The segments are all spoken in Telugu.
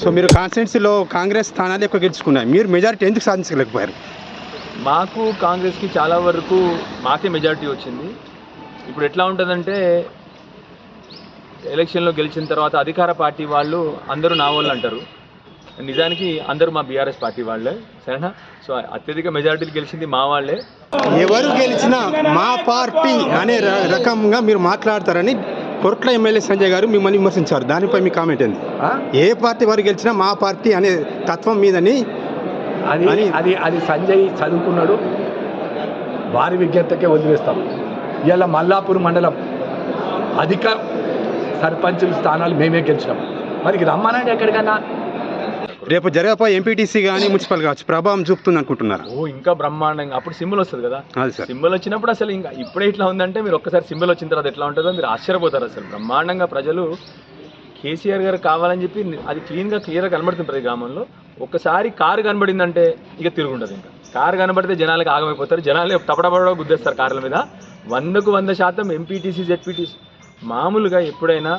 సో మీరు కాన్స్టిట్యున్సీలో కాంగ్రెస్ స్థానాలు ఎక్కువ గెలుచుకున్నారు, మీరు మెజారిటీ ఎందుకు సాధించలేకపోయారు? మాకు కాంగ్రెస్కి చాలా వరకు మాకే మెజారిటీ వచ్చింది. ఇప్పుడు ఎట్లా ఉంటుందంటే ఎలక్షన్లో గెలిచిన తర్వాత అధికార పార్టీ వాళ్ళు అందరూ నా వాళ్ళు అంటారు, నిజానికి అందరూ మా బీఆర్ఎస్ పార్టీ వాళ్ళే, సరేనా? సో అత్యధిక మెజారిటీలు గెలిచింది మా వాళ్ళే. ఎవరు గెలిచినా మా పార్టీ అనే రకంగా మీరు మాట్లాడతారని కొట్ల ఎమ్మెల్యే సంజయ్ గారు మిమ్మల్ని విమర్శించారు. దానిపై మీ కామెంట్ ఏంది? ఏ పార్టీ వారు గెలిచినా మా పార్టీ అనే తత్వం మీదని అది సంజయ్ చదువుకున్నాడు, వారి విజ్ఞతకే వదిలేస్తాం. ఇలా మల్లాపూర్ మండలం అధిక సర్పంచుల స్థానాలు మేమే గెలిచినాం, మరి రమ్మనండి ఎక్కడికన్నా. రేపు జరగపోయే ఎంపీటీసీ కానీ మున్సిపల్ కావచ్చు ప్రభావం చూపుతుంది అనుకుంటున్నారు? ఇంకా బ్రహ్మాండంగా. అప్పుడు సింబల్ వస్తుంది కదా, సింబల్ వచ్చినప్పుడు అసలు ఇంకా ఇప్పుడే ఇట్లా ఉందంటే మీరు ఒక్కసారి సింబల్ వచ్చిన తర్వాత ఎట్లా ఉంటుందో మీరు ఆశ్చర్యపోతారు. అసలు బ్రహ్మాండంగా ప్రజలు కేసీఆర్ గారు కావాలని చెప్పి అది క్లియర్గా కనబడుతుంది ప్రతి గ్రామంలో. ఒక్కసారి కారు కనబడిందంటే ఇక తిరుగుండదు. ఇంకా కారు కనబడితే జనాలకు ఆగమైపోతారు, జనాలు టపటపడ గుద్దేస్తారు కార్ల మీద. 100కు 100% ఎంపీటీసీ జెడ్పీటీసీ మామూలుగా ఎప్పుడైనా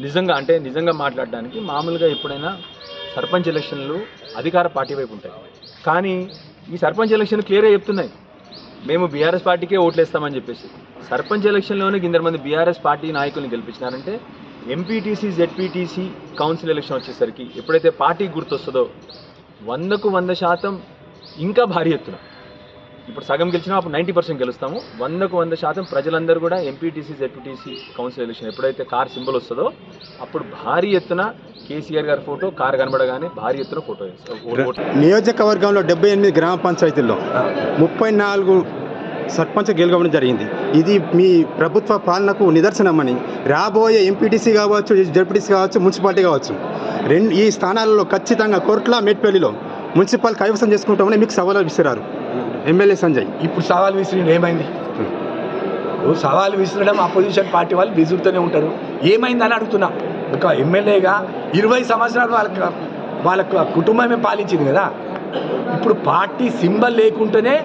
నిజంగా మాట్లాడడానికి మామూలుగా ఎప్పుడైనా సర్పంచ్ ఎలక్షన్లు అధికార పార్టీ వైపు ఉంటాయి. కానీ ఈ సర్పంచ్ ఎలక్షన్ క్లియర్గా చెప్తున్నాయి, మేము బీఆర్ఎస్ పార్టీకే ఓట్లేస్తామని చెప్పేసి. సర్పంచ్ ఎలక్షన్లోనే 2 మంది బీఆర్ఎస్ పార్టీ నాయకుల్ని గెలిపించినారంటే ఎంపీటీసీ జెడ్పీటీసీ కౌన్సిల్ ఎలక్షన్ వచ్చేసరికి ఎప్పుడైతే పార్టీ గుర్తొస్తుందో 100కు 100% ఇంకా భారీ ఎత్తున, ఇప్పుడు సగం గెలిచినా అప్పుడు 90% గెలుస్తాము. 100కు 100% ప్రజలందరూ కూడా ఎంపీటీసీ జెడ్పీటీసీ కౌన్సిల్ ఎలక్షన్ ఎప్పుడైతే కార్ సింబల్ వస్తుందో అప్పుడు భారీ ఎత్తున కేసీఆర్ గారి ఫోటో కారు కనబడగానే భారీ ఎత్తున ఫోటో వేస్తారు. నియోజకవర్గంలో 78 గ్రామ పంచాయతీల్లో 34 సర్పంచ్ గెలవడం జరిగింది. ఇది మీ ప్రభుత్వ పాలనకు నిదర్శనమని, రాబోయే ఎంపీటీసీ కావచ్చు, జెడ్పీటీసీ కావచ్చు, మున్సిపాలిటీ కావచ్చు, ఈ స్థానాలలో ఖచ్చితంగా కొట్ల మెట్పల్లిలో మున్సిపల్ కైవసం చేసుకుంటామని మీకు సవాలు విసిరారు ఎమ్మెల్యే సంజయ్. ఇప్పుడు సవాల్ విసిరి ఏమైంది? సవాల్ విసిరడం అపోజిషన్ పార్టీ వాళ్ళు విసురుతూనే ఉంటారు. ఏమైందని అడుగుతున్నా. ఒక ఎమ్మెల్యేగా 20 సంవత్సరాలు వాళ్ళ కుటుంబమే పాలించింది కదా. ఇప్పుడు పార్టీ సింబల్ లేకుంటేనే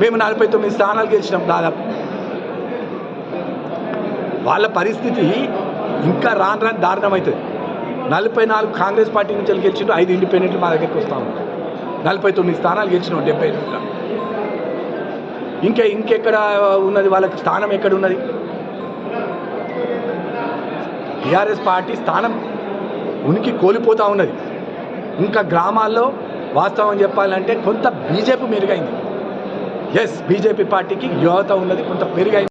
మేము 49 స్థానాలు గెలిచినాం దాదాపు. వాళ్ళ పరిస్థితి ఇంకా రాను దారుణం అవుతుంది. 44 కాంగ్రెస్ పార్టీ నుంచి గెలిచిండు, 5 ఇండిపెండెంట్లు మా దగ్గరికి వస్తాము. 49 స్థానాలు గెలిచినాం 75లో. ఇంకెక్కడ ఉన్నది వాళ్ళకి స్థానం? ఎక్కడ ఉన్నది? టీఆర్ఎస్ పార్టీ స్థానం ఉనికి కోల్పోతూ ఉన్నది. ఇంకా గ్రామాల్లో వాస్తవం చెప్పాలంటే కొంత బీజేపీ మెరుగైంది. ఎస్, బీజేపీ పార్టీకి యువత ఉన్నది కొంత పెరిగైంది.